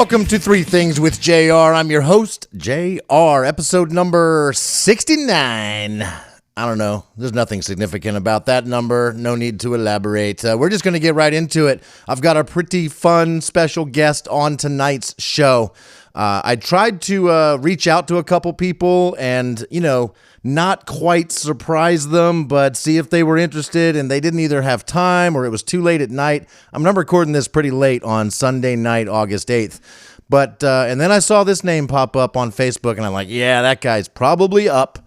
Welcome to Three Things with JR. I'm your host, JR, episode number 69. I don't know. There's nothing significant about that number. No need to elaborate. We're just going to get right into it. I've got a pretty fun special guest on tonight's show. I tried to reach out to a couple people and, not quite surprise them, but see if they were interested, and they didn't either have time or it was too late at night. I'm recording this pretty late on Sunday night, August 8th. But, and then I saw this name pop up on Facebook, and I'm like, yeah, that guy's probably up.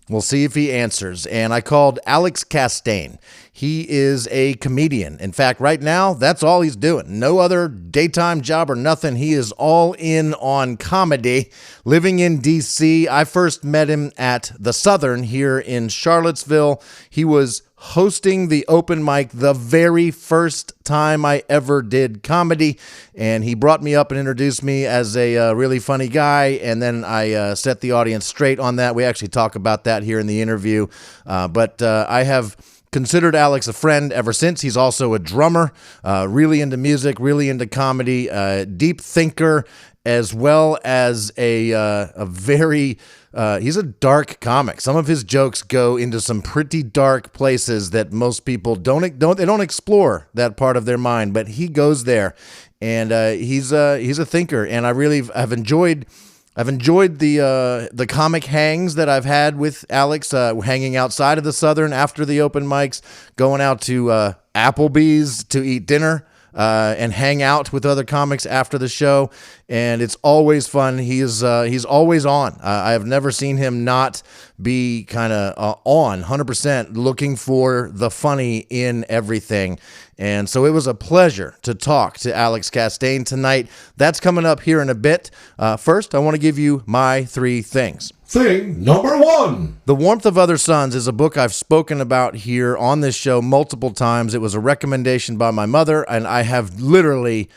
We'll see if he answers. And I called Alex Castagne. He is a comedian. In fact, right now, that's all he's doing. No other daytime job or nothing. He is all in on comedy, living in D.C. I first met him at the Southern here in Charlottesville. He was hosting the open mic the very first time I ever did comedy, and he brought me up and introduced me as a really funny guy, and then I set the audience straight on that. We actually talk about that here in the interview, but I have considered Alex a friend ever since. He's also a drummer, really into music, really into comedy, deep thinker, as well as a very he's a dark comic. Some of his jokes go into some pretty dark places that most people don't explore that part of their mind, but he goes there, and he's a thinker, and I've enjoyed the comic hangs that I've had with Alex, hanging outside of the Southern after the open mics, going out to Applebee's to eat dinner, and hang out with other comics after the show, and it's always fun. He's always on. I have never seen him not be kind of on 100%, looking for the funny in everything. And so it was a pleasure to talk to Alex Castagne tonight. That's coming up here in a bit. First, I want to give you my three things. Thing number one. The Warmth of Other Suns is a book I've spoken about here on this show multiple times. It was a recommendation by my mother, and I have literally,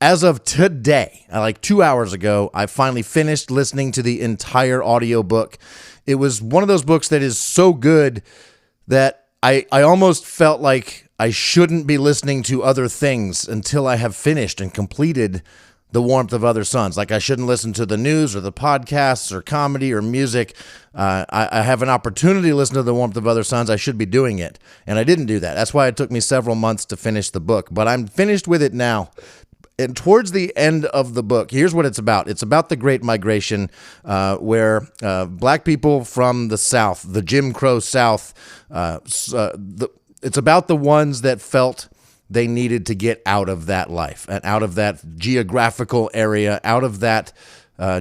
as of today, like 2 hours ago, I finally finished listening to the entire audiobook. It was one of those books that is so good that I almost felt like I shouldn't be listening to other things until I have finished and completed The Warmth of Other Suns. Like, I shouldn't listen to the news or the podcasts or comedy or music. I have an opportunity to listen to The Warmth of Other Suns. I should be doing it. And I didn't do that. That's why it took me several months to finish the book. But I'm finished with it now. And towards the end of the book, here's what it's about. It's about the Great Migration, where black people from the South, the Jim Crow South, it's about the ones that felt they needed to get out of that life and out of that geographical area, out of that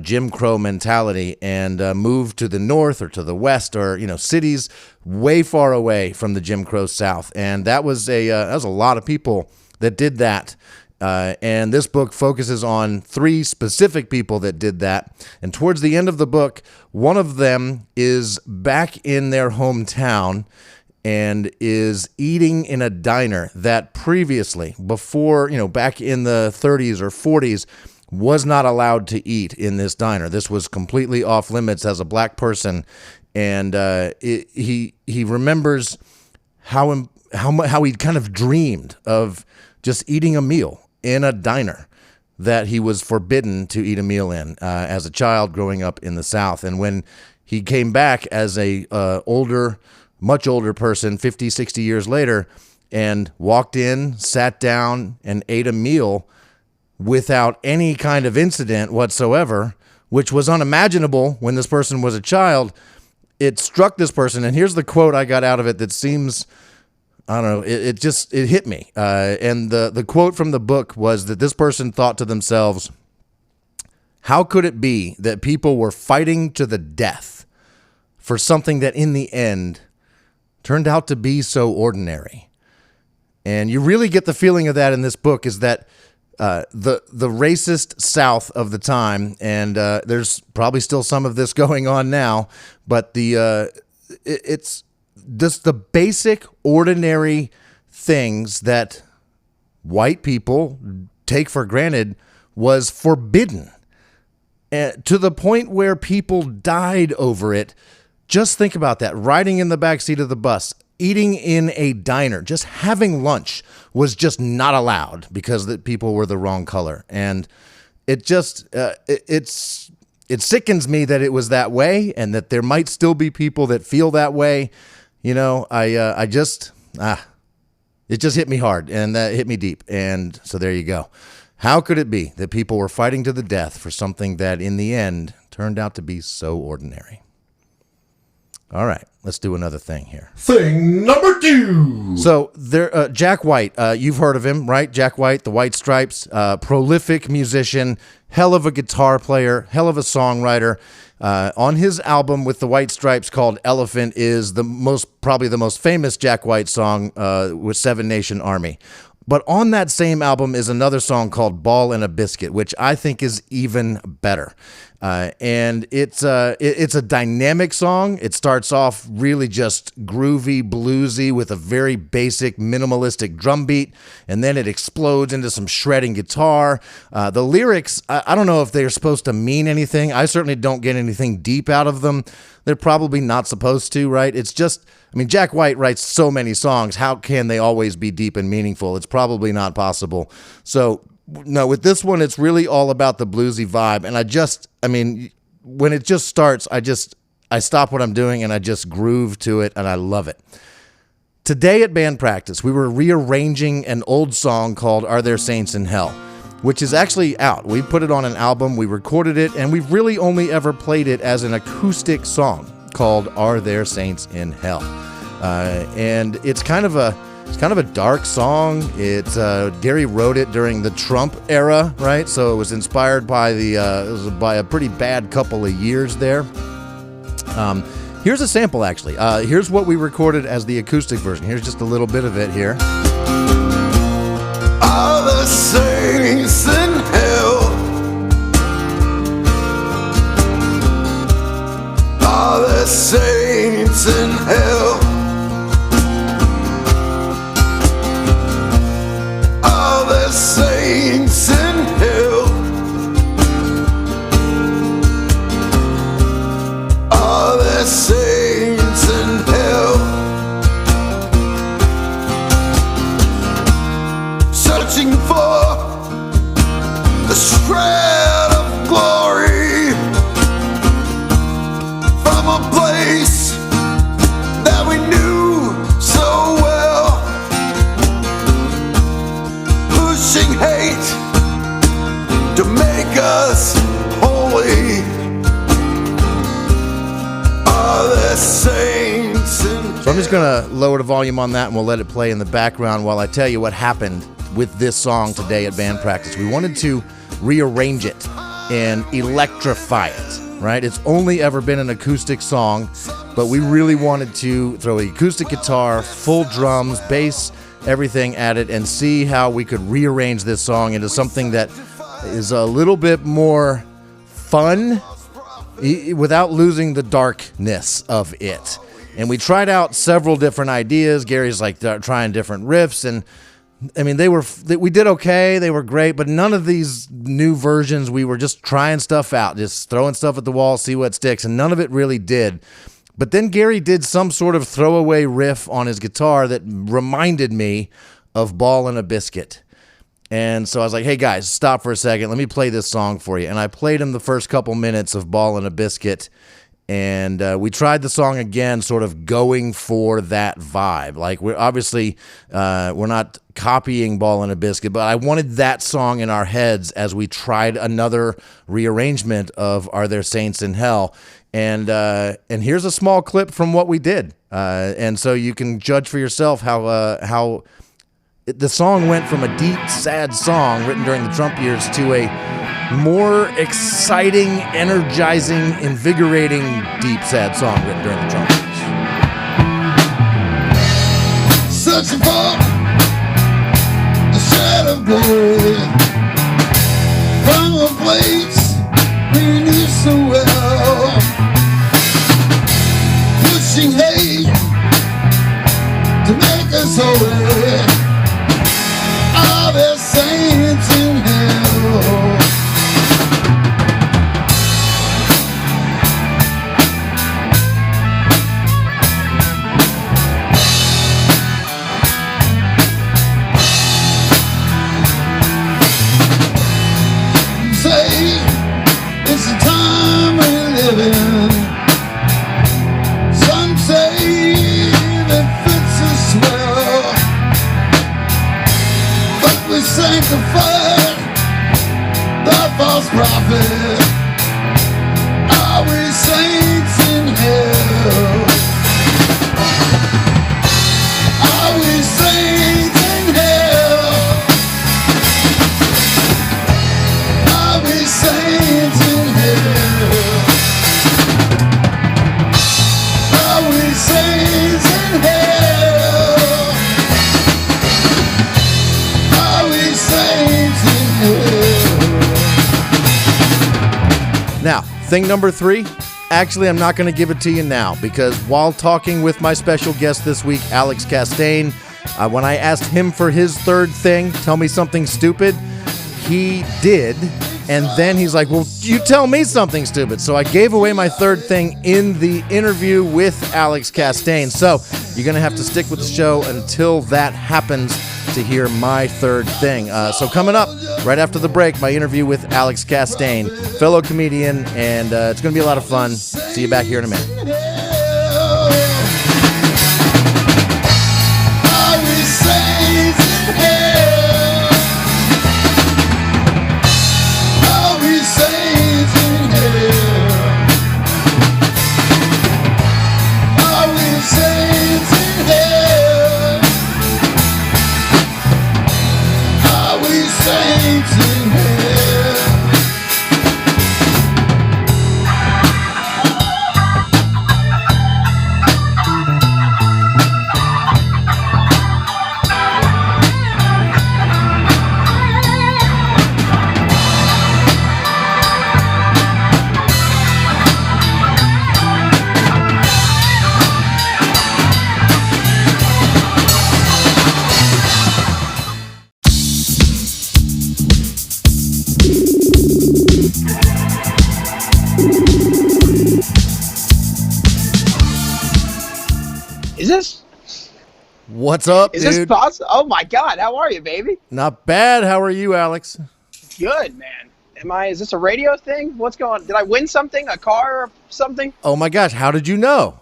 Jim Crow mentality, and move to the north or to the west, or cities way far away from the Jim Crow South. And that was a lot of people that did that. And this book focuses on three specific people that did that. And towards the end of the book, one of them is back in their hometown and is eating in a diner that previously, before, back in the 30s or 40s, was not allowed to eat in this diner. This was completely off limits as a black person. And he remembers how he kind of dreamed of just eating a meal in a diner that he was forbidden to eat a meal in as a child growing up in the South. And when he came back as a much older person, 50, 60 years later, and walked in, sat down, and ate a meal without any kind of incident whatsoever, which was unimaginable when this person was a child, it struck this person. And here's the quote I got out of it that seems, I don't know, it hit me. And the quote from the book was that this person thought to themselves, how could it be that people were fighting to the death for something that in the end turned out to be so ordinary? And you really get the feeling of that in this book, is that the racist South of the time, and there's probably still some of this going on now, but it's just the basic ordinary things that white people take for granted was forbidden, to the point where people died over it. Just think about that. Riding in the backseat of the bus, eating in a diner, just having lunch was just not allowed because the people were the wrong color. And it just it sickens me that it was that way, and that there might still be people that feel that way. You know, it just hit me hard, and that hit me deep. And so there you go. How could it be that people were fighting to the death for something that in the end turned out to be so ordinary? All right, let's do another thing here. Thing number 2. So there, Jack White, you've heard of him, right? Jack White, the White Stripes, prolific musician, hell of a guitar player, hell of a songwriter. On his album with the White Stripes called Elephant is probably the most famous Jack White song with Seven Nation Army. But on that same album is another song called Ball and a Biscuit, which I think is even better. And it's a dynamic song. It starts off really just groovy, bluesy with a very basic minimalistic drum beat, and then it explodes into some shredding guitar. The lyrics, I don't know if they're supposed to mean anything. I certainly don't get anything deep out of them. They're probably not supposed to, right? It's just, I mean, Jack White writes so many songs. How can they always be deep and meaningful? It's probably not possible. So, no, with this one, it's really all about the bluesy vibe. And when it just starts, I stop what I'm doing and I just groove to it, and I love it. Today at band practice, we were rearranging an old song called Are There Saints in Hell, which is actually out. We put it on an album, we recorded it, and we've really only ever played it as an acoustic song called Are There Saints in Hell. And it's kind of a dark song. Gary wrote it during the Trump era, right? So it was inspired by by a pretty bad couple of years there. Here's a sample, actually. Here's what we recorded as the acoustic version. Here's just a little bit of it here. Are the saints in hell? Are the saints in hell? Are the saints in hell? Are the saints in hell? Searching for the shred of glory from a place that we knew so well, pushing hate to make us holy. Are the saints in hell? So I'm just going to lower the volume on that, and we'll let it play in the background while I tell you what happened with this song today at band practice. We wanted to rearrange it and electrify it, right? It's only ever been an acoustic song, but we really wanted to throw an acoustic guitar, full drums, bass, everything at it, and see how we could rearrange this song into something that is a little bit more fun without losing the darkness of it. And we tried out several different ideas. Gary's like trying different riffs, and I mean, we did okay. They were great, but none of these new versions, we were just trying stuff out, just throwing stuff at the wall, see what sticks, and none of it really did. But then Gary did some sort of throwaway riff on his guitar that reminded me of Ball and a Biscuit. And so I was like, hey guys, stop for a second. Let me play this song for you. And I played him the first couple minutes of Ball and a Biscuit. And we tried the song again, sort of going for that vibe. Like, we're obviously, we're not copying Ball and a Biscuit, but I wanted that song in our heads as we tried another rearrangement of Are There Saints in Hell. And here's a small clip from what we did. And so you can judge for yourself how the song went from a deep, sad song written during the Trump years to a more exciting, energizing, invigorating, deep, sad song written during the Trump years. Searching for a shred of glory from a place we knew so well, pushing hate to make us holy. Are there saints in hell? Now, thing number 3, actually, I'm not going to give it to you now because while talking with my special guest this week, Alex Castagne, when I asked him for his third thing, tell me something stupid, he did. And then he's like, well, you tell me something stupid. So I gave away my third thing in the interview with Alex Castagne. So you're going to have to stick with the show until that happens to hear my third thing. So coming up right after the break, my interview with Alex Castagne, fellow comedian, and it's going to be a lot of fun. See you back here in a minute. What's up, dude? Is this possible? Oh my God, how are you, baby? Not bad. How are you, Alex? Good, man. Is this a radio thing? What's going on? Did I win something? A car or something? Oh my gosh, how did you know?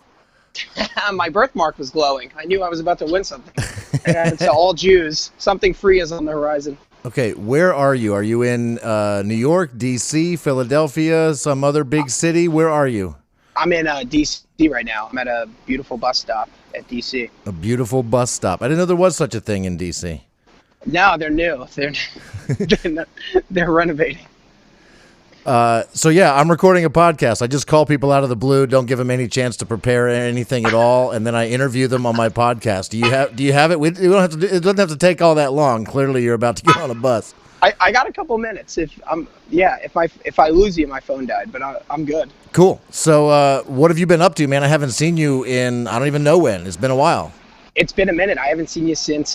My birthmark was glowing. I knew I was about to win something. And to all Jews, something free is on the horizon. Okay, where are you? Are you in New York, D.C., Philadelphia, some other big city? Where are you? I'm in D.C. right now. I'm at a beautiful bus stop at D.C. A beautiful bus stop. I didn't know there was such a thing in D.C. No, they're new. They're renovating. So yeah, I'm recording a podcast. I just call people out of the blue, don't give them any chance to prepare anything at all, and then I interview them on my podcast. Do you have it? It doesn't have to take all that long. Clearly, you're about to get on a bus. I got a couple minutes. If I lose you, my phone died, but I'm good. Cool. So what have you been up to, man? I haven't seen you in I don't even know when. It's been a while. It's been a minute. I haven't seen you since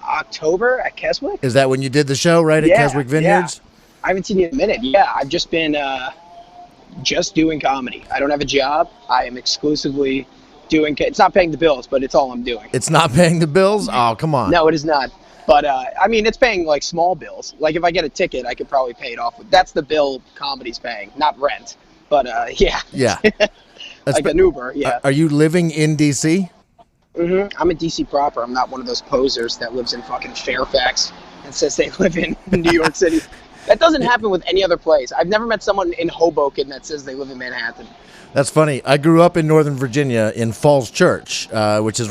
October at Keswick. Is that when you did the show right at Keswick Vineyards? Yeah. I haven't seen you in a minute. Yeah, I've just been just doing comedy. I don't have a job. I am exclusively doing. It's not paying the bills, but it's all I'm doing. It's not paying the bills? Oh, come on. No, it is not. But I mean, it's paying like small bills. Like if I get a ticket, I could probably pay it off. That's the bill comedy's paying, not rent. But yeah. Yeah. Like an Uber. Yeah. Are you living in DC? Mm-hmm. I'm in DC proper. I'm not one of those posers that lives in fucking Fairfax and says they live in New York City. That doesn't happen with any other place. I've never met someone in Hoboken that says they live in Manhattan. That's funny. I grew up in Northern Virginia in Falls Church, which is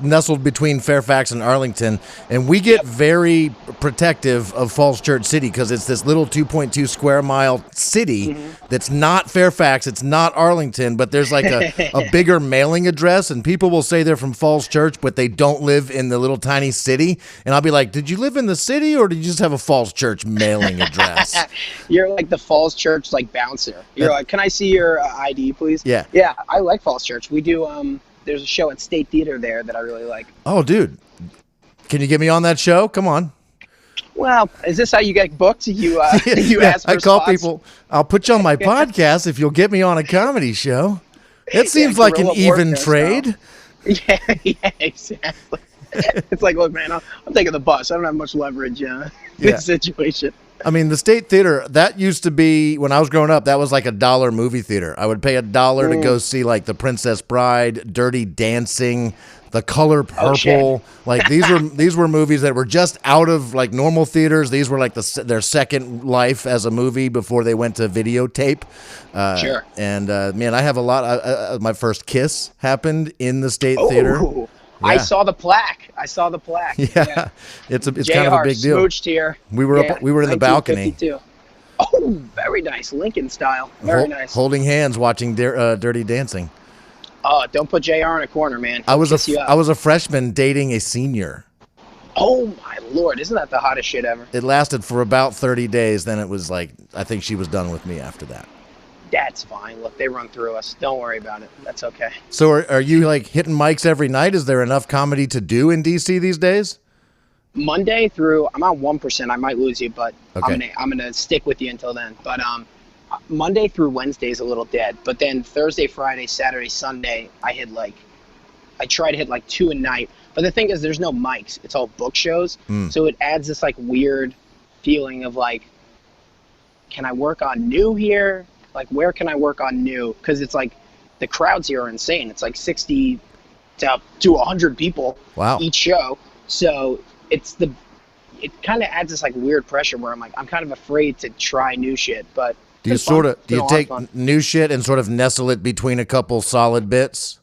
nestled between Fairfax and Arlington. And we get very protective of Falls Church City because it's this little 2.2 square mile city that's not Fairfax, it's not Arlington, but there's like a bigger mailing address, and people will say they're from Falls Church, but they don't live in the little tiny city. And I'll be like, did you live in the city or did you just have a Falls Church mailing address? You're like the Falls Church like bouncer. You're like, can I see your ID, please? Yeah. Yeah, I like Falls Church. We do, there's a show at State Theater there that I really like. Oh, dude. Can you get me on that show? Come on. Well, is this how you get booked? You ask for I call spots? people, I'll put you on my podcast if you'll get me on a comedy show. It seems like an even trade. Yeah, exactly. It's like, look, man, I'm taking the bus. I don't have much leverage in this situation. I mean, the State Theater, that used to be, when I was growing up, that was like $1 movie theater. I would pay $1 to go see like The Princess Bride, Dirty Dancing, The Color Purple. Like these were movies that were just out of like normal theaters. These were like their second life as a movie before they went to videotape. Sure. And man, I have a lot. My first kiss happened in the State Theater. Yeah. I saw the plaque. Yeah. It's kind of a big deal. Smooched here. We were in the balcony. Oh, very nice. Lincoln style. Very nice. Holding hands watching Dirty Dancing. Oh, don't put JR in a corner, man. I was a freshman dating a senior. Oh my Lord, isn't that the hottest shit ever? It lasted for about 30 days. Then it was like, I think she was done with me after that. That's fine. Look, they run through us. Don't worry about it. That's okay. So are you like hitting mics every night? Is there enough comedy to do in DC these days? Monday through, I'm on 1%. I might lose you, but Okay. I'm gonna stick with you until then. But Monday through Wednesday is a little dead. But then Thursday, Friday, Saturday, Sunday, I try to hit like 2 a night. But the thing is, there's no mics. It's all book shows. So it adds this like weird feeling of like, can I work on new here? Like, where can I work on new? Because it's like the crowds here are insane. It's like 60 to 100 people each show. So it kind of adds this like weird pressure where I'm kind of afraid to try new shit. But Do you take new shit and sort of nestle it between a couple solid bits?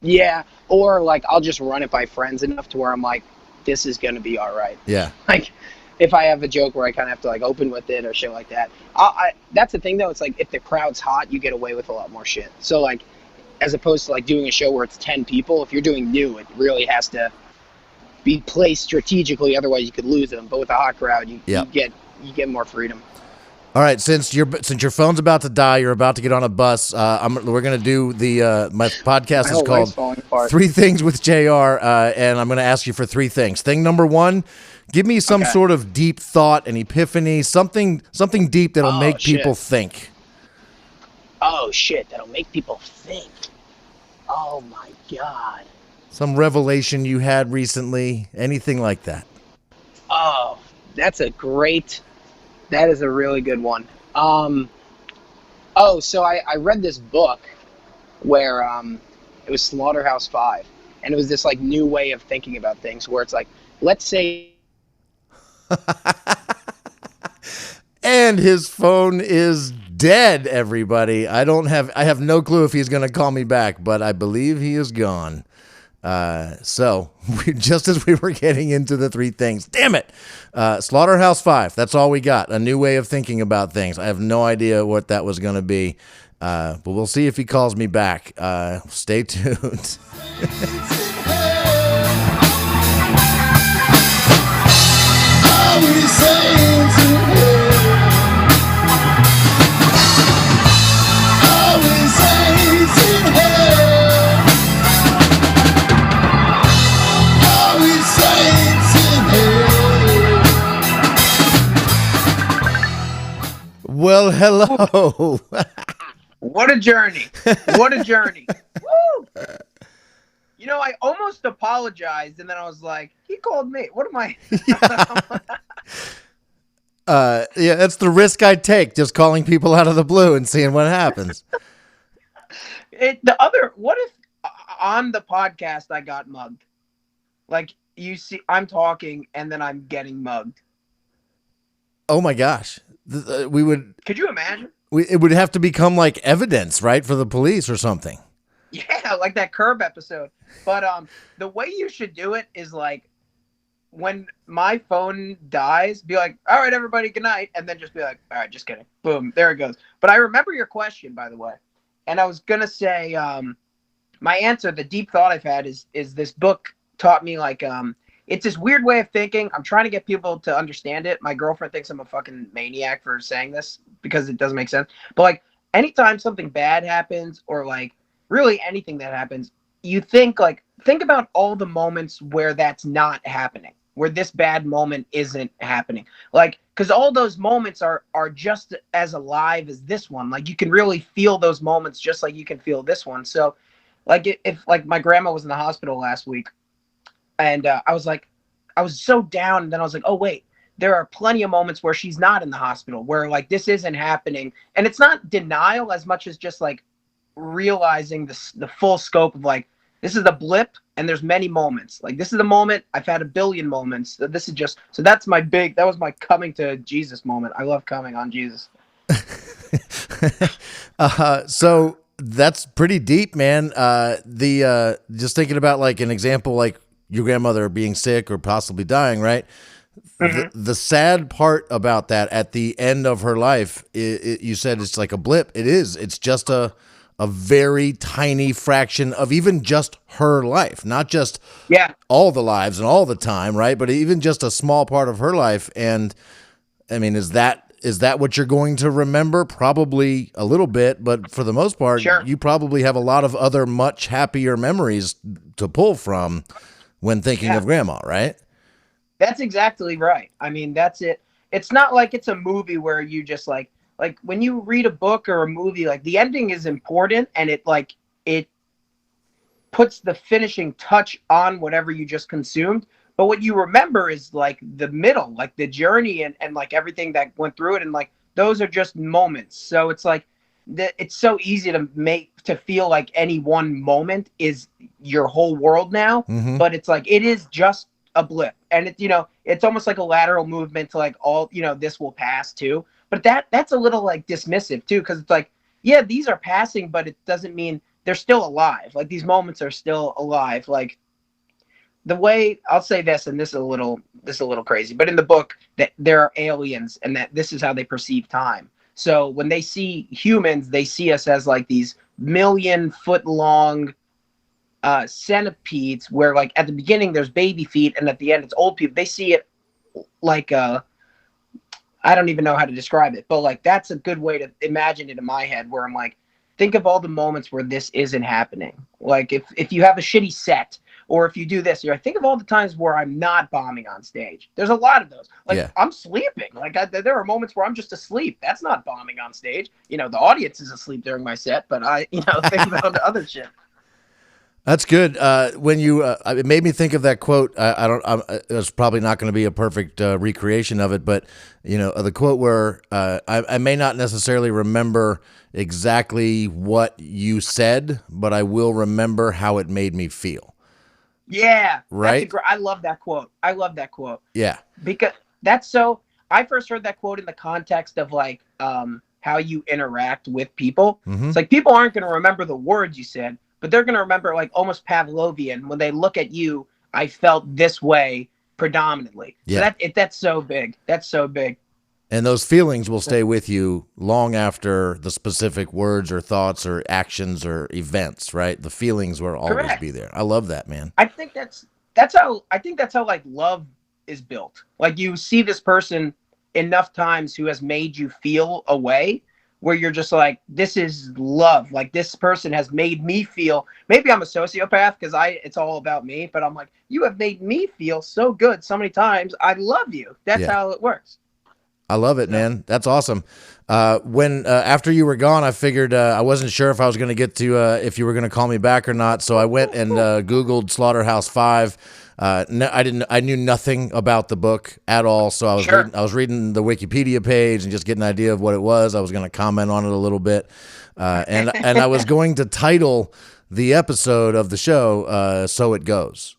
Yeah, or like I'll just run it by friends enough to where I'm like, this is gonna be all right. Yeah. Like, if I have a joke where I kind of have to like open with it or shit like that. That's the thing though. It's like if the crowd's hot, you get away with a lot more shit. So like, as opposed to like doing a show where it's 10 people, if you're doing new, it really has to be placed strategically. Otherwise, you could lose them. But with a hot crowd, you get more freedom. All right, since your phone's about to die, you're about to get on a bus. We're gonna do my podcast is called 3 Things with JR, and I'm gonna ask you for 3 things. Thing number 1, give me some sort of deep thought, an epiphany, something deep that'll make people think. Oh shit, that'll make people think. Oh my god. Some revelation you had recently, anything like that. Oh, that is a really good one. So I read this book where it was Slaughterhouse-Five, and it was this like new way of thinking about things where it's like, let's say. And his phone is dead, everybody. I have no clue if he's going to call me back, but I believe he is gone. So just as we were getting into the 3 things, damn it, Slaughterhouse-Five, that's all we got. A new way of thinking about things. I have no idea what that was going to be. But we'll see if he calls me back. Stay tuned. Well, hello. What a journey. What a journey. Woo! You know, I almost apologized, and then I was like, he called me. What am I? Yeah, that's the risk I take, just calling people out of the blue and seeing what happens. What if on the podcast I got mugged? Like, you see, I'm talking, and then I'm getting mugged. Oh my gosh. Could you imagine? It would have to become like evidence, right, for the police or something. Yeah, like that Curb episode. But the way you should do it is like, when my phone dies, be like, all right, everybody, good night. And then just be like, all right, just kidding. Boom, there it goes. But I remember your question, by the way. And I was going to say, my answer, the deep thought I've had is this book taught me like, it's this weird way of thinking. I'm trying to get people to understand it. My girlfriend thinks I'm a fucking maniac for saying this because it doesn't make sense. But like, anytime something bad happens, or like really anything that happens, you think about all the moments where that's not happening, where this bad moment isn't happening. Like, because all those moments are just as alive as this one. Like, you can really feel those moments just like you can feel this one. So like, if like my grandma was in the hospital last week, and I was so down, and then I was like, oh wait, there are plenty of moments where she's not in the hospital, where like this isn't happening. And it's not denial as much as just like realizing the full scope of like, this is the blip, and there's many moments. Like, this is the moment. I've had a billion moments. This is just, so that was my coming to Jesus moment. I love coming on Jesus. So that's pretty deep, man. Just thinking about like an example, like your grandmother being sick or possibly dying, right? Mm-hmm. The sad part about that at the end of her life, you said it's like a blip. It is. It's just a a very tiny fraction of even just her life, not just Yeah. all the lives and all the time, right? But even just a small part of her life. And I mean, is that what you're going to remember? Probably a little bit, but for the most part, Sure. you probably have a lot of other much happier memories to pull from when thinking of grandma, right? That's exactly right. I mean, that's it. It's not like it's a movie where you just like when you read a book or a movie, like the ending is important and it puts the finishing touch on whatever you just consumed. But what you remember is like the middle, like the journey and like everything that went through it. And like those are just moments. So it's like it's so easy to feel like any one moment is your whole world now. Mm-hmm. But it's like it is just a blip. And it's almost like a lateral movement to like all, this will pass too. But that's a little like dismissive too, because it's like, yeah, these are passing, but it doesn't mean they're still alive. Like these moments are still alive. Like the way I'll say this, and this is a little crazy, but in the book that there are aliens and that this is how they perceive time. So when they see humans, they see us as like these 1,000,000-foot long centipedes where like at the beginning there's baby feet and at the end it's old people. They see it like I don't even know how to describe it, but like that's a good way to imagine it in my head where I'm like, think of all the moments where this isn't happening. Like if you have a shitty set or if you do this, you're like, think of all the times where I'm not bombing on stage. There's a lot of those. Like I'm sleeping. Like there are moments where I'm just asleep. That's not bombing on stage. The audience is asleep during my set, but I think about the other shit. That's good. When you, it made me think of that quote. It's probably not going to be a perfect recreation of it, but the quote where I may not necessarily remember exactly what you said, but I will remember how it made me feel. Yeah, right. I love that quote. Yeah, because I first heard that quote in the context of like how you interact with people. Mm-hmm. It's like people aren't going to remember the words you said, but they're going to remember like almost Pavlovian when they look at you. I felt this way predominantly. Yeah. So that's so big. That's so big. And those feelings will stay with you long after the specific words or thoughts or actions or events, right? The feelings will always be there. I love that, man. I think that's how like love is built. Like you see this person enough times who has made you feel a way where you're just like, this is love. Like this person has made me feel, maybe I'm a sociopath because it's all about me, but I'm like, you have made me feel so good so many times. I love you. That's how it works. I love it, man. That's awesome. When after you were gone, I figured I wasn't sure if I was going to get to if you were going to call me back or not. So I went and Googled Slaughterhouse-Five. I knew nothing about the book at all. So I was reading the Wikipedia page and just getting an idea of what it was. I was going to comment on it a little bit, and I was going to title the episode of the show "So It Goes."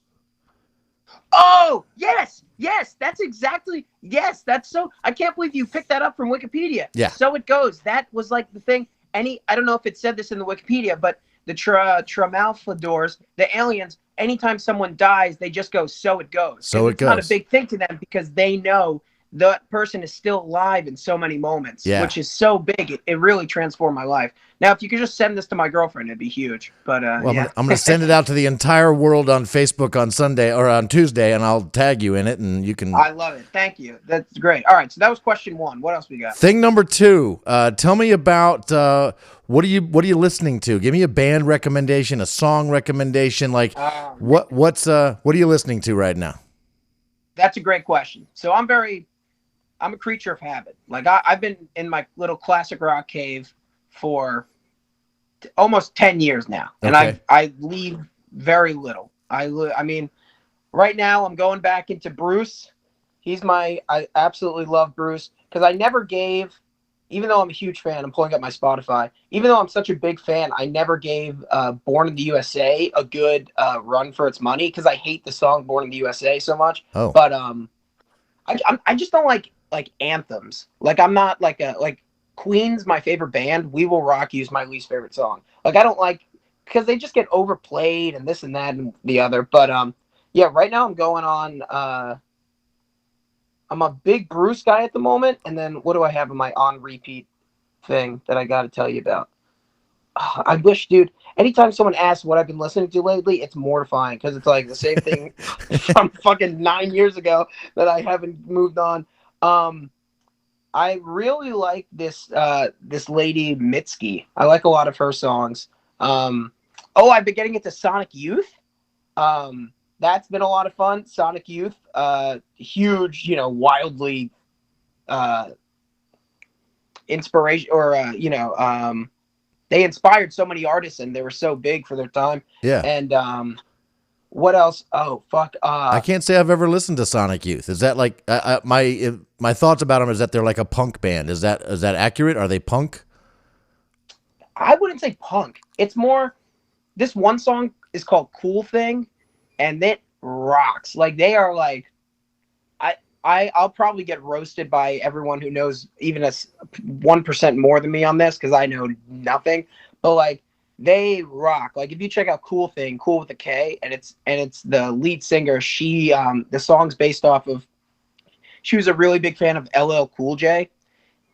Oh yes. Yes, that's exactly. Yes, that's so. I can't believe you picked that up from Wikipedia. Yeah. So it goes. That was like the thing. I don't know if it said this in the Wikipedia, but the Tremalfadors, the aliens, anytime someone dies, they just go, so it goes. So it goes. It's not a big thing to them because they know that person is still alive in so many moments, which is so big. It really transformed my life. Now, if you could just send this to my girlfriend, it'd be huge. But I'm going to send it out to the entire world on Facebook on Sunday or on Tuesday, and I'll tag you in it, and you can. I love it. Thank you. That's great. All right, so that was question one. What else we got? Thing number two. Tell me about what are you listening to? Give me a band recommendation, a song recommendation. Like what are you listening to right now? That's a great question. So I'm a creature of habit. Like I've been in my little classic rock cave for almost 10 years now. And I leave very little. I mean, right now I'm going back into Bruce. I absolutely love Bruce because I never gave, even though I'm a huge fan, I'm pulling up my Spotify, even though I'm such a big fan, I never gave Born in the USA a good run for its money because I hate the song Born in the USA so much. Oh. But I just don't like anthems. Like I'm not like Queen's my favorite band. We Will Rock You is my least favorite song. Like I don't like because they just get overplayed and this and that and the other. But yeah, right now I'm going on. I'm a big Bruce guy at the moment. And then what do I have in my on repeat thing that I got to tell you about? I wish, dude. Anytime someone asks what I've been listening to lately, it's mortifying because it's like the same thing from fucking 9 years ago that I haven't moved on. Um, I really like this lady Mitski. I like a lot of her songs. I've been getting into Sonic Youth. That's been a lot of fun. Sonic Youth, huge, wildly uh, inspiration or they inspired so many artists and they were so big for their time. Yeah. And what else? Oh fuck. I can't say I've ever listened to Sonic Youth. Is that like my thoughts about them is that they're like a punk band. Is that accurate? Are they punk? I wouldn't say punk. It's more. This one song is called "Cool Thing," and it rocks. Like they are like. I'll probably get roasted by everyone who knows even a 1% more than me on this because I know nothing. But like they rock. Like if you check out "Cool Thing," cool with a K, and it's the lead singer. She the song's based off of. She was a really big fan of LL Cool J,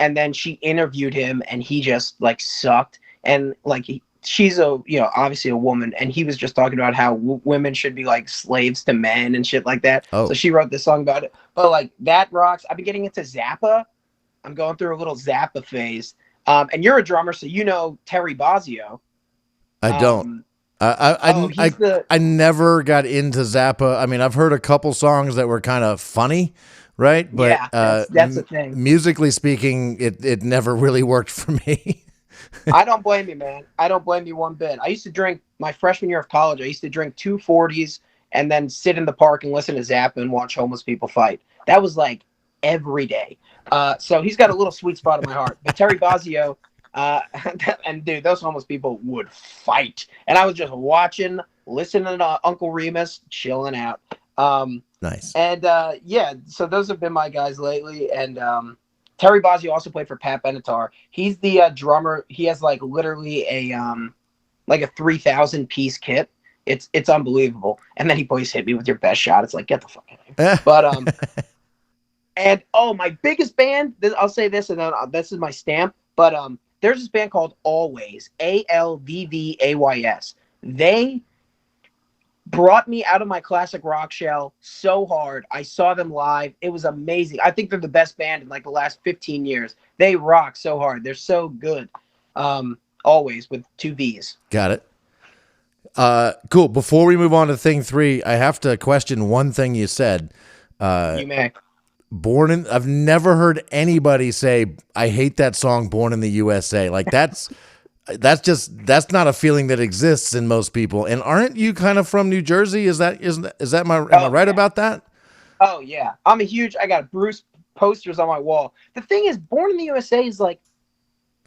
and then she interviewed him, and he just like sucked. And like she's obviously a woman, and he was just talking about how women should be like slaves to men and shit like that. Oh. So she wrote this song about it. But like that rocks. I've been getting into Zappa. I'm going through a little Zappa phase. And you're a drummer, so you know Terry Bozzio. I don't. I never got into Zappa. I mean, I've heard a couple songs that were kind of funny, right? But yeah, that's the thing. Musically speaking, it never really worked for me. I don't blame you, man. I don't blame you one bit. I used to drink my freshman year of college. I used to drink 240s and then sit in the park and listen to Zappa and watch homeless people fight. That was like every day. So he's got a little sweet spot in my heart. But Terry Bozzio, and dude, those homeless people would fight. And I was just watching, listening to Uncle Remus, chilling out. Nice. And so those have been my guys lately. And Terry Bozzio also played for Pat Benatar. He's the drummer. He has like literally a 3,000 piece kit. It's unbelievable. And then he plays "Hit Me With Your Best Shot." It's like, get the fuck out of here. But and my biggest band. I'll say this, and then this is my stamp. But there's this band called Always, Alvvays. They brought me out of my classic rock shell so hard. I saw them live. It was amazing. I think they're the best band in like the last 15 years. They rock so hard. They're so good. Always with 2 V's. Got it. Cool. Before we move on to thing 3, I have to question one thing you said. You may. I've never heard anybody say, I hate that song, Born in the USA. Like that's not a feeling that exists in most people. And aren't you kind of from New Jersey? Am I right about that? Oh yeah. I got Bruce posters on my wall. The thing is, Born in the USA is like,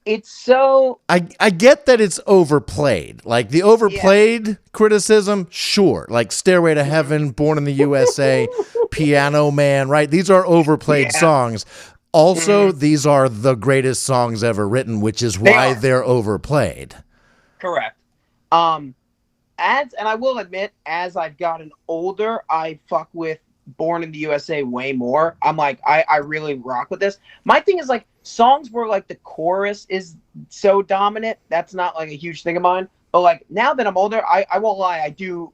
it's so. I get that it's overplayed. Like the overplayed criticism, sure. Like Stairway to Heaven, Born in the USA, Piano Man, right? These are overplayed songs. Also, these are the greatest songs ever written, which is why they're overplayed. Correct. And I will admit, as I've gotten older, I fuck with Born in the USA way more. I'm like, I really rock with this. My thing is like songs where like the chorus is so dominant. That's not like a huge thing of mine. But like now that I'm older, I won't lie, I do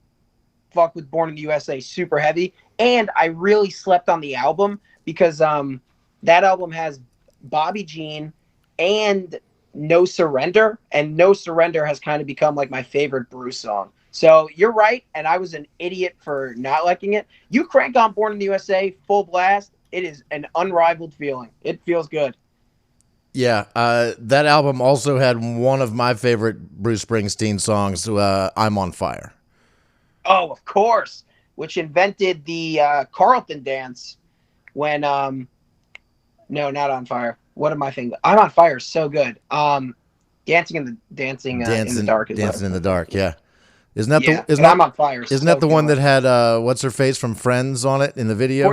fuck with Born in the USA super heavy. And I really slept on the album because that album has Bobby Jean and No Surrender, and No Surrender has kind of become like my favorite Bruce song. So you're right, and I was an idiot for not liking it. You crank on Born in the USA full blast, it is an unrivaled feeling. It feels good. Yeah, that album also had one of my favorite Bruce Springsteen songs, I'm on Fire. Oh, of course, which invented the Carlton dance when no, not On Fire. What am I thinking? I'm on Fire is so good. Dancing in the Dark is Dancing in the Dark, yeah. Isn't that I'm on Fire? Isn't that the one that had what's her face from Friends on it in the video?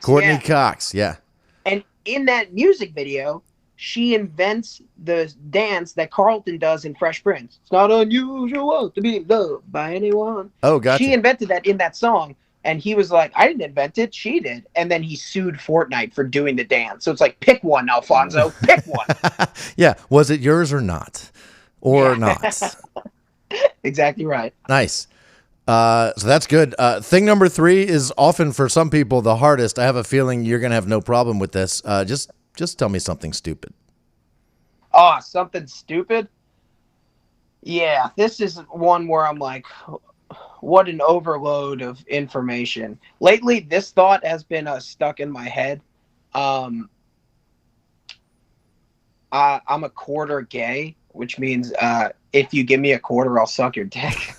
Courtney Cox, yeah. And in that music video, she invents the dance that Carlton does in Fresh Prince. It's not unusual to be loved by anyone. Oh, gotcha. She invented that in that song. And he was like, I didn't invent it. She did. And then he sued Fortnite for doing the dance. So it's like, pick one, Alfonso. Pick one. Yeah. Was it yours or not? or not. Exactly right. Nice. So that's good. Thing number 3 is often for some people the hardest. I have a feeling you're going to have no problem with this. Just tell me something stupid. Oh, something stupid? Yeah, this is one where I'm like, what an overload of information. Lately, this thought has been stuck in my head. I'm a quarter gay, which means if you give me a quarter, I'll suck your dick.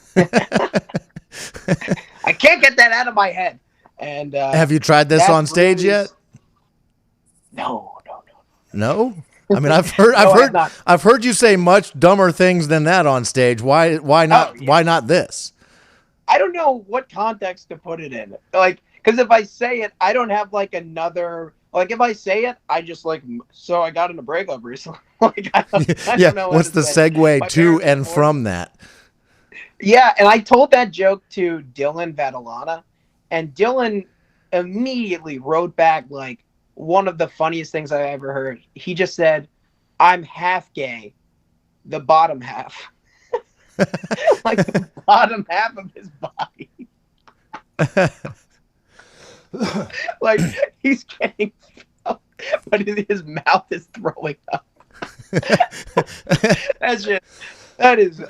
I can't get that out of my head. And have you tried this on stage yet? No. No? I mean, I've heard you say much dumber things than that on stage. Why not? Oh, yeah. Why not this? I don't know what context to put it in. Like, because if I say it, I don't have like another. Like, if I say it, I just like. So I got in a breakup recently. Like, I don't know. What's the segue to and from that? Yeah, and I told that joke to Dylan Vadalana, and Dylan immediately wrote back like one of the funniest things I ever heard. He just said, "I'm half gay, the bottom half." Like the bottom half of his body. Like he's getting felt, but his mouth is throwing up. That is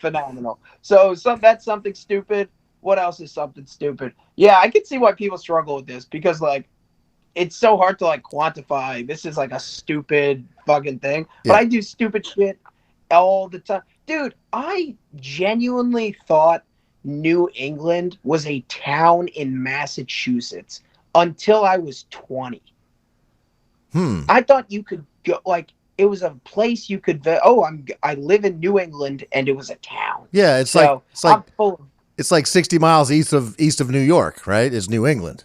phenomenal. So that's something stupid. What else is something stupid? Yeah, I can see why people struggle with this because like it's so hard to like quantify. This is like a stupid fucking thing. Yeah. But I do stupid shit all the time. Dude, I genuinely thought New England was a town in Massachusetts until I was 20. I thought you could go like it was a place you could. I live in New England and it was a town. Yeah, it's like 60 miles east of New York, right? It's New England.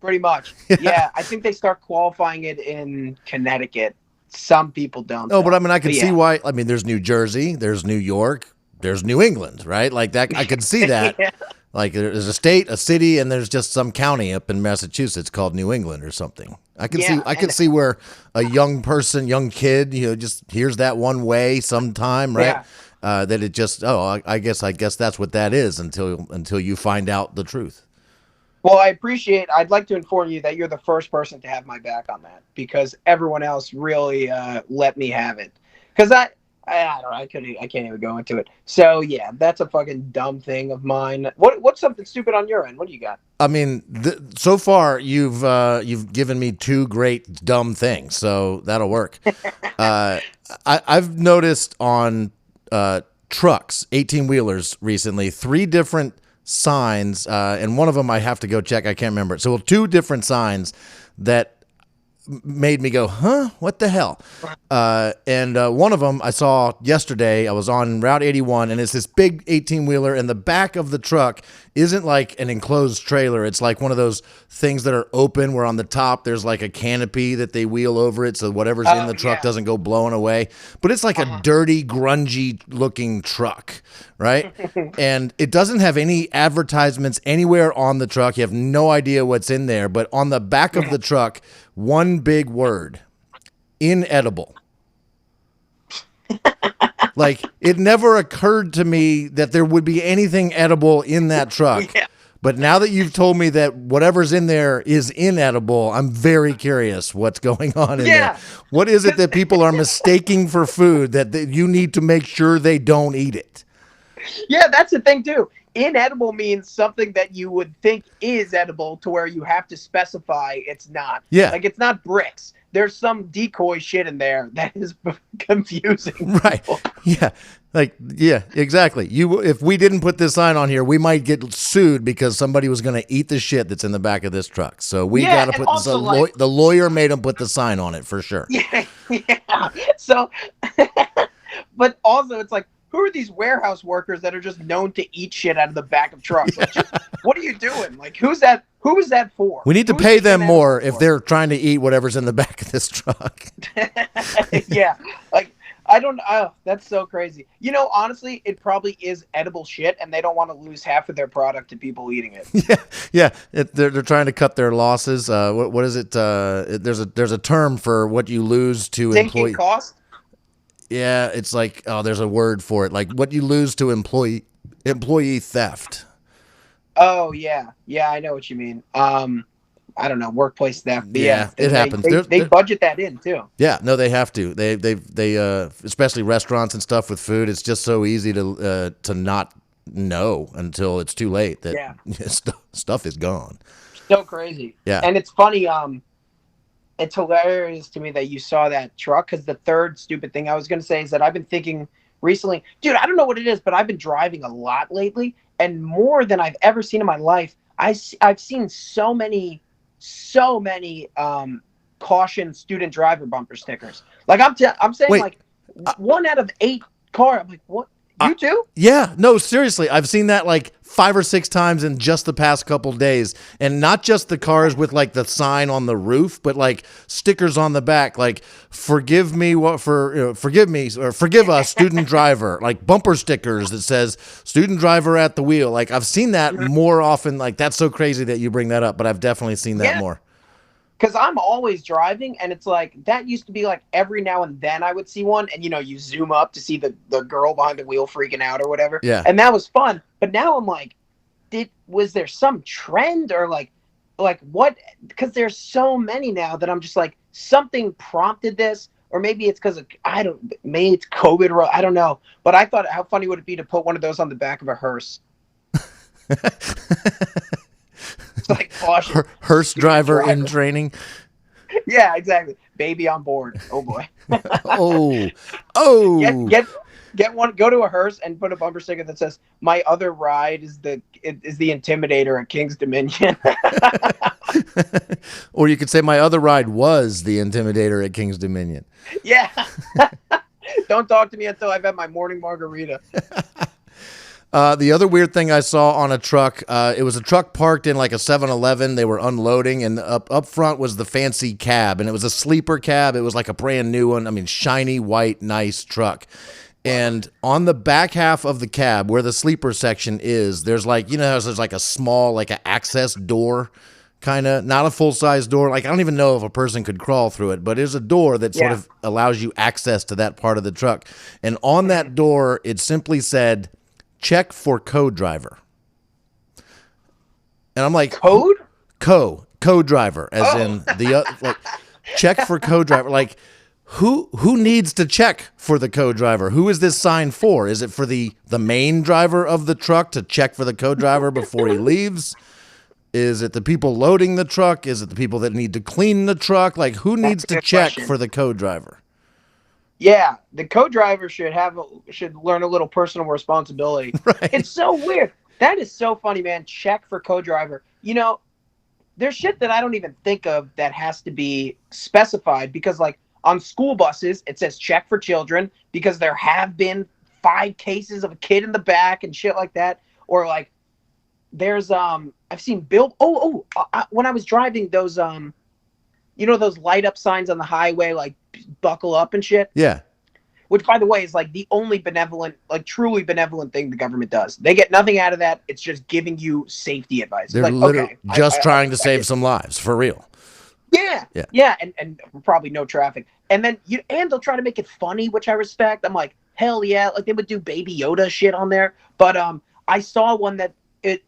Pretty much. Yeah, I think they start qualifying it in Connecticut. Some people don't. No, but I mean, I can see why. I mean, there's New Jersey, there's New York, there's New England, right? Like that, I could see that. Yeah. Like there's a state, a city, and there's just some county up in Massachusetts called New England or something. I can see where a young kid, just hears that one way sometime, right? Yeah. That it just, I guess that's what that is until you find out the truth. Well, I'd like to inform you that you're the first person to have my back on that because everyone else really let me have it. Because I don't know, I can't even go into it. So yeah, that's a fucking dumb thing of mine. What's something stupid on your end? What do you got? I mean, so far you've given me 2 great dumb things, so that'll work. I've noticed on trucks, 18-wheelers recently, 3 different signs, and one of them I have to go check. I can't remember it. So 2 different signs that made me go, huh? What the hell? And one of them I saw yesterday. I was on Route 81, and it's this big 18-wheeler, and the back of the truck isn't like an enclosed trailer. It's like one of those things that are open where on the top there's like a canopy that they wheel over it so whatever's in the truck doesn't go blowing away. But it's like a dirty, grungy looking truck, right? And it doesn't have any advertisements anywhere on the truck. You have no idea what's in there. But on the back of the truck, one big word, inedible. Like, it never occurred to me that there would be anything edible in that truck. Yeah. But now that you've told me that whatever's in there is inedible, I'm very curious what's going on in there. What is it that people are mistaking for food that you need to make sure they don't eat it? Yeah, that's the thing, too. Inedible means something that you would think is edible to where you have to specify it's not. Yeah. Like, it's not bricks. There's some decoy shit in there that is confusing. Right. Yeah. Like, yeah, exactly. If we didn't put this sign on here, we might get sued because somebody was going to eat the shit that's in the back of this truck. So we got to put this. The lawyer made him put the sign on it for sure. Yeah. So, but also it's like, who are these warehouse workers that are just known to eat shit out of the back of trucks? Like, what are you doing? Like, who is that for? We need to pay them more if they're trying to eat whatever's in the back of this truck. Yeah. Like, that's so crazy. Honestly, it probably is edible shit, and they don't want to lose half of their product to people eating it. Yeah. They're trying to cut their losses. What is it? There's a term for what you lose to employees. Cost? Yeah, it's like, oh, there's a word for it. Like what you lose to employee theft. Oh yeah, yeah, I know what you mean. I don't know, workplace theft. But yeah, Yeah, it happens. they budget that in too. Yeah, no, they have to. They especially restaurants and stuff with food. It's just so easy to not know until it's too late that Yeah. stuff is gone. So crazy. Yeah. And it's funny. It's hilarious to me that you saw that truck, because the third stupid thing I was going to say is that I've been thinking recently, dude, I don't know what it is, but I've been driving a lot lately, and more than I've ever seen in my life. I've seen so many caution student driver bumper stickers. Like I'm saying, Wait, like 1 out of 8 car. I'm like, what? You too? Yeah, no, seriously. I've seen that like 5 or 6 times in just the past couple days. And not just the cars with like the sign on the roof, but like stickers on the back, like forgive me forgive me or forgive us, student driver, like bumper stickers that says student driver at the wheel. Like I've seen that more often. Like that's so crazy that you bring that up, but I've definitely seen that more. Because I'm always driving, and it's like that used to be like every now and then I would see one, and you zoom up to see the girl behind the wheel freaking out or whatever. Yeah. And that was fun. But now I'm like, was there some trend or like what? Because there's so many now that I'm just like, something prompted this, or maybe it's because maybe it's COVID. I don't know. But I thought, how funny would it be to put one of those on the back of a hearse? Like caution. Hearse driver in training. Yeah, exactly. Baby on board. Oh boy. Oh. Get one. Go to a hearse and put a bumper sticker that says, "My other ride is the Intimidator at King's Dominion." Or you could say, "My other ride was the Intimidator at King's Dominion." Yeah. Don't talk to me until I've had my morning margarita. The other weird thing I saw on a truck, it was a truck parked in like a 7-Eleven. They were unloading, and up front was the fancy cab, and it was a sleeper cab. It was like a brand new one. I mean, shiny, white, nice truck. And on the back half of the cab, where the sleeper section is, there's like, there's like a small, like an access door, kind of, not a full-size door. Like, I don't even know if a person could crawl through it, but there's a door that sort of allows you access to that part of the truck. And on that door, it simply said, "Check for co-driver." And I'm like, Code? Co-driver, as in the like, check for co-driver. Like, who needs to check for the co-driver? Who is this sign for? Is it for the main driver of the truck to check for the co-driver before he leaves? Is it the people loading the truck? Is it the people that need to clean the truck? Like, who needs to check for the co-driver? Yeah, the co-driver should learn a little personal responsibility. Right. It's so weird. That is so funny, man. Check for co-driver. There's shit that I don't even think of that has to be specified, because like on school buses, it says check for children because there have been 5 cases of a kid in the back and shit like that. Or like there's I've seen when I was driving those those light up signs on the highway, like buckle up and shit. Yeah. Which, by the way, is like the only truly benevolent thing the government does. They get nothing out of that. It's just giving you safety advice. They're like, literally just trying to save some lives, for real. Yeah, and probably no traffic. And then they'll try to make it funny, which I respect. I'm like, hell yeah, like they would do Baby Yoda shit on there. But I saw one that it,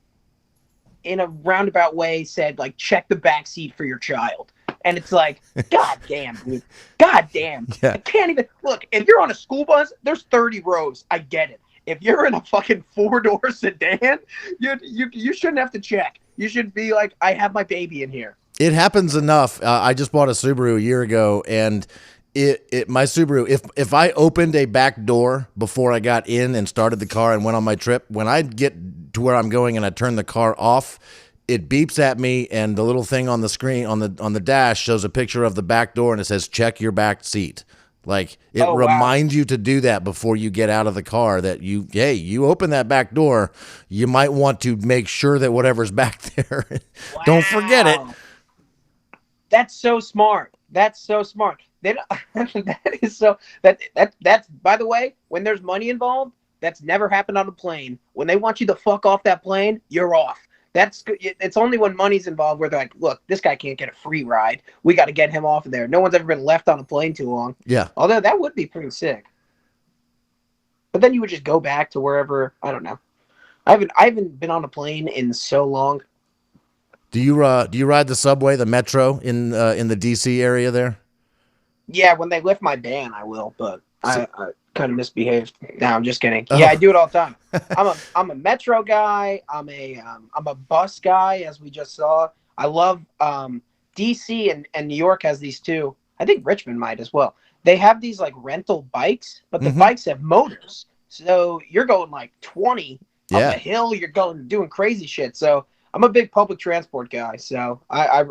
in a roundabout way, said like, check the back seat for your child. And it's like, God damn, dude. God damn. Yeah. I can't even look. If you're on a school bus, there's 30 rows. I get it. If you're in a fucking 4-door sedan, you shouldn't have to check. You should be like, I have my baby in here. It happens enough. I just bought a Subaru a year ago, and my Subaru, if I opened a back door before I got in and started the car and went on my trip, when I get to where I'm going and I turn the car off, it beeps at me, and the little thing on the screen on the dash shows a picture of the back door, and it says check your back seat. Like, it reminds you to do that before you get out of the car, that you open that back door, you might want to make sure that whatever's back there, don't forget it. That's so smart. That's by the way, when there's money involved, that's never happened on a plane. When they want you to fuck off that plane, you're off. It's only when money's involved where they're like, look, this guy can't get a free ride. We got to get him off of there. No one's ever been left on a plane too long. Yeah. Although that would be pretty sick. But then you would just go back to wherever. I don't know. I haven't been on a plane in so long. Do you ride the subway, the metro in the DC area there? Yeah, when they lift my ban, I will, but So- I kind of misbehaved. No, I'm just kidding. Oh. Yeah, I do it all the time. I'm a metro guy. I'm a bus guy, as we just saw. I love DC and New York has these too. I think Richmond might as well. They have these like rental bikes, but the bikes have motors, so you're going like 20 up a hill. You're doing crazy shit. So I'm a big public transport guy. So I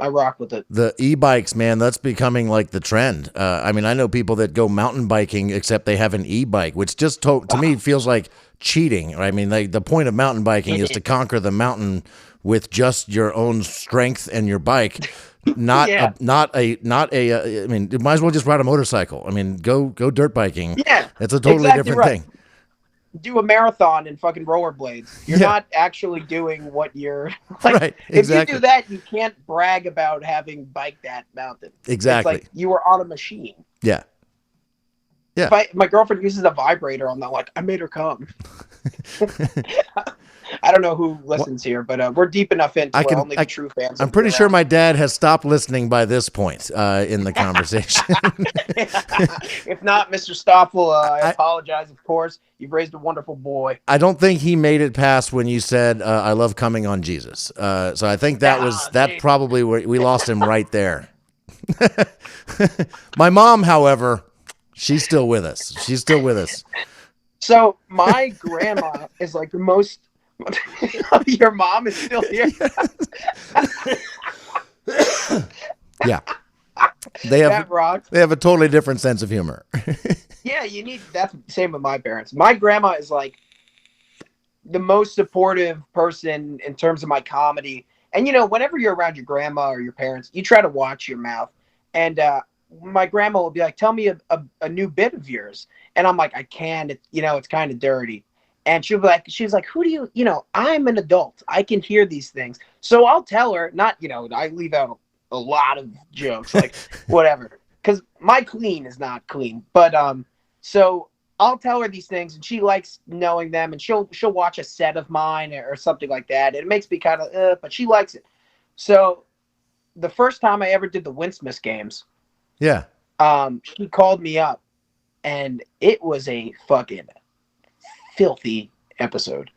rock with it. The e-bikes, man, that's becoming like the trend. I mean, I know people that go mountain biking, except they have an e-bike, which just to me feels like cheating. I mean, like the point of mountain biking is to conquer the mountain with just your own strength and your bike, not a. I mean, you might as well just ride a motorcycle. I mean, go dirt biking. Yeah, it's a totally exactly different right. thing. Do a marathon in fucking rollerblades. You're not actually doing what you're like. Right, If exactly. you do that, you can't brag about having biked that mountain. Exactly. It's like you were on a machine. Yeah. Yeah. If my girlfriend uses a vibrator, I'm not like, I made her come. I don't know who listens here, but we're deep enough into where only the true fans. I'm pretty sure my dad has stopped listening by this point in the conversation. If not, Mr. Stoffel, I apologize, of course. You've raised a wonderful boy. I don't think he made it past when you said, I love coming on Jesus. So I think that probably where we lost him right there. My mom, however, she's still with us. So my grandma is like the most. Your mom is still here. Yeah, they have. That rocks. They have a totally different sense of humor. Yeah, that's the same with my parents. My grandma is like the most supportive person in terms of my comedy. And whenever you're around your grandma or your parents, you try to watch your mouth. And my grandma will be like, "Tell me a new bit of yours," and I'm like, "I can't. It's kind of dirty." And she's like, who do you, I'm an adult. I can hear these things. So I'll tell her, not, I leave out a lot of jokes, like whatever, because my clean is not clean. But so I'll tell her these things, and she likes knowing them, and she'll watch a set of mine or something like that. It makes me kind of, but she likes it. So the first time I ever did the Winsmith games, yeah, she called me up, and it was a fucking filthy episode.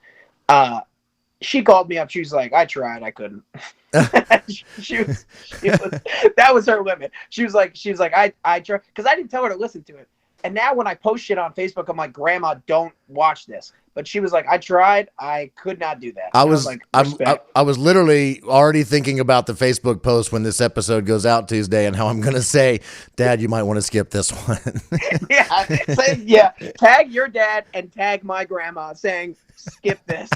She called me up. She was like, I tried, I couldn't. she was that was her limit. She was like, I tried, because I didn't tell her to listen to it. And now when I post shit on Facebook, I'm like, Grandma, don't watch this. But she was like, I tried, I could not do that. I was like, I was literally already thinking about the Facebook post when this episode goes out Tuesday and how I'm going to say, Dad, you might want to skip this one. Yeah. Tag your dad and tag my grandma saying, skip this.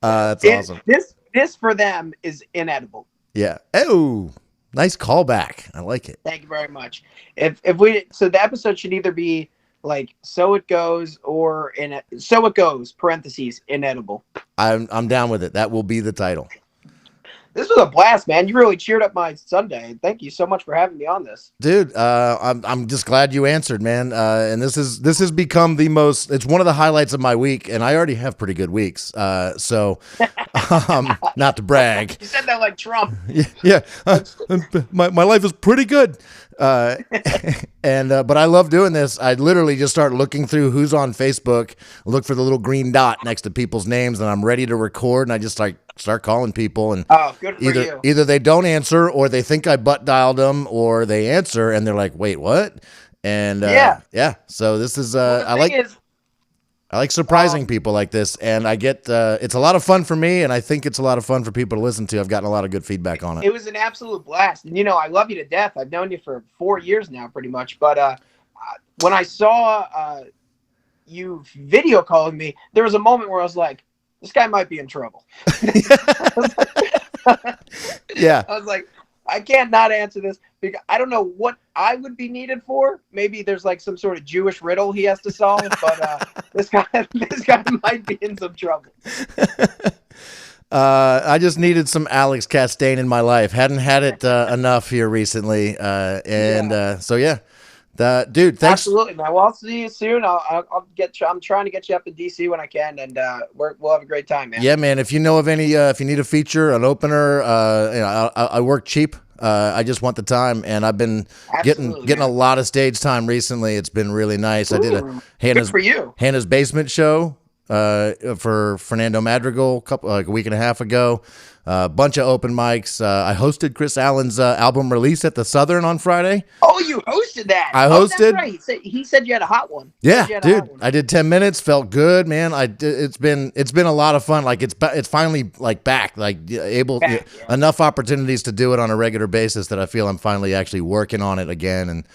That's awesome. This for them is inedible. Yeah. Oh, nice callback. I like it. Thank you very much. So the episode should either be like So It Goes or So It Goes parentheses inedible. I'm down with it. That will be the title. This was a blast, man. You really cheered up my Sunday. Thank you so much for having me on this. Dude, I'm just glad you answered, man. And this has become it's one of the highlights of my week, and I already have pretty good weeks. So not to brag. You said that like Trump. Yeah. My life is pretty good. But I love doing this. I literally just start looking through who's on Facebook, look for the little green dot next to people's names, and I'm ready to record, and I just start calling people, and good for you. Either they don't answer, or they think I butt dialed them, or they answer and they're like, wait, what? And yeah. So this is I like surprising people like this, and I get it's a lot of fun for me, and I think it's a lot of fun for people to listen to. I've gotten a lot of good feedback on it. It was an absolute blast, and I love you to death. I've known you for 4 years now, pretty much. But when I saw you video calling me, there was a moment where I was like, this guy might be in trouble. Yeah. I was like, I can't not answer this because I don't know what I would be needed for. Maybe there's like some sort of Jewish riddle he has to solve, but this guy might be in some trouble. I just needed some Alex Castagne in my life. Hadn't had it enough here recently. So yeah, Dude, thanks. Absolutely, man. Well, I'll see you soon. I'm trying to get you up in DC when I can, and we'll have a great time, man. Yeah, man. If you know of any, if you need a feature, an opener, I work cheap. I just want the time, and I've been getting a lot of stage time recently. It's been really nice. Ooh, I did a Hannah's Basement show for Fernando Madrigal a week and a half ago. A bunch of open mics. I hosted Chris Allen's album release at the Southern on Friday. Oh, you hosted that? I hosted. That's right. He said you had a hot one. Yeah, dude. I did 10 minutes. Felt good, man. It's been a lot of fun. Like it's finally like back. Like enough opportunities to do it on a regular basis that I feel I'm finally actually working on it again. And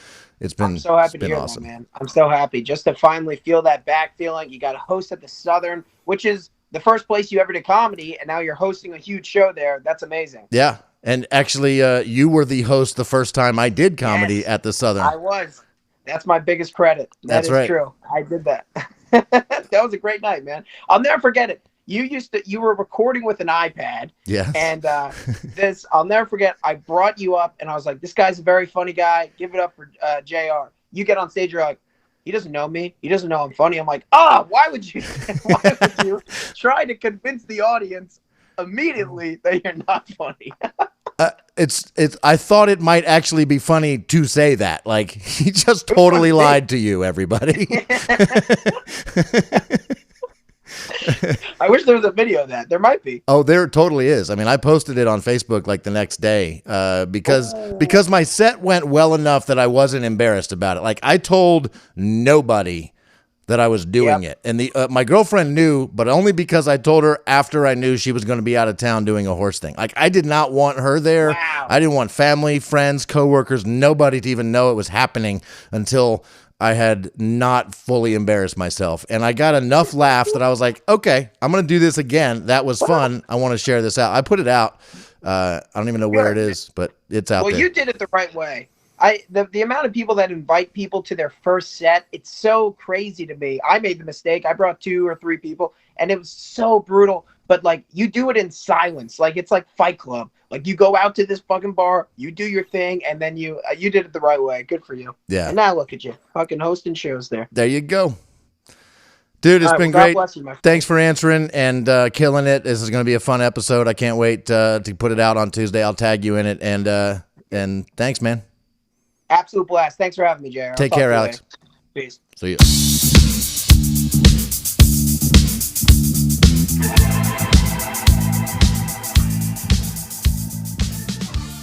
it's been. I'm so happy to hear awesome. that, man. I'm so happy just to finally feel that back feeling. You got to host at the Southern, which is the first place you ever did comedy, and now you're hosting a huge show there. That's amazing. Yeah. And actually, you were the host the first time I did comedy at the Southern. I was. That's my biggest credit. That's right. True. I did that. That was a great night, man. I'll never forget it. You were recording with an iPad. Yes. And I'll never forget. I brought you up, and I was like, "This guy's a very funny guy. Give it up for JR." You get on stage, you're like, "He doesn't know me. He doesn't know I'm funny." I'm like, why would you try to convince the audience immediately that you're not funny? I thought it might actually be funny to say that. Like, he just totally lied to you, everybody. I wish there was a video of that. There might be. Oh, there totally is. I mean, I posted it on Facebook like the next day because my set went well enough that I wasn't embarrassed about it. Like, I told nobody that I was doing it. And my girlfriend knew, but only because I told her after I knew she was going to be out of town doing a horse thing. Like, I did not want her there. Wow. I didn't want family, friends, coworkers, nobody to even know it was happening until I had not fully embarrassed myself. And I got enough laughs that I was like, okay, I'm going to do this again. That was fun. I want to share this out. I put it out. I don't even know where it is, but it's out there. Well, you did it the right way. The amount of people that invite people to their first set, it's so crazy to me. I made the mistake. I brought 2 or 3 people, and it was so brutal. But, like, you do it in silence. Like, it's like Fight Club. Like, you go out to this fucking bar, you do your thing, and then you did it the right way. Good for you. Yeah. And now look at you, fucking hosting shows there. There you go. Dude, it's been great. Bless you, my friend. Thanks for answering and killing it. This is going to be a fun episode. I can't wait to put it out on Tuesday. I'll tag you in it. And thanks, man. Absolute blast. Thanks for having me, JR. Take care, Alex. Peace. See you.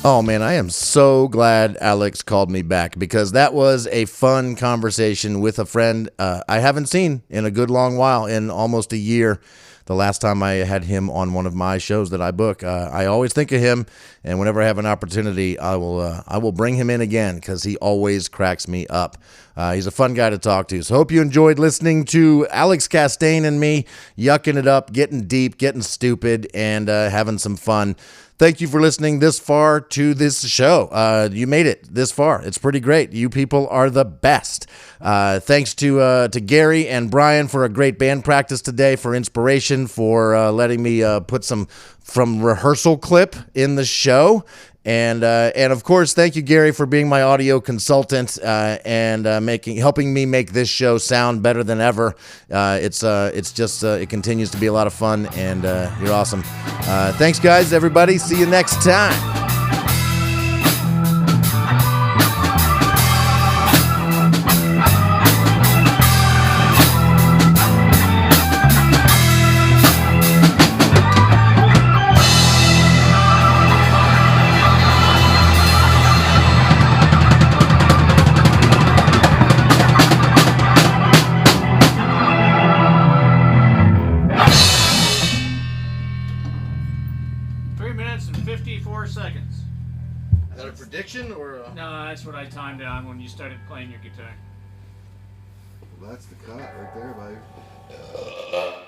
Oh, man, I am so glad Alex called me back because that was a fun conversation with a friend I haven't seen in a good long while, in almost a year. The last time I had him on one of my shows that I book, I always think of him, and whenever I have an opportunity, I will bring him in again because he always cracks me up. He's a fun guy to talk to. So hope you enjoyed listening to Alex Castagne and me yucking it up, getting deep, getting stupid, and having some fun. Thank you for listening this far to this show. You made it this far. It's pretty great. You people are the best. Thanks to Gary and Brian for a great band practice today, for inspiration, for letting me put some from rehearsal clip in the show. And of course, thank you, Gary, for being my audio consultant and helping me make this show sound better than ever. It continues to be a lot of fun, and you're awesome. Thanks, guys, everybody. See you next time. Prediction or no, that's what I timed it on when you started playing your guitar. Well, that's the cut right there, babe.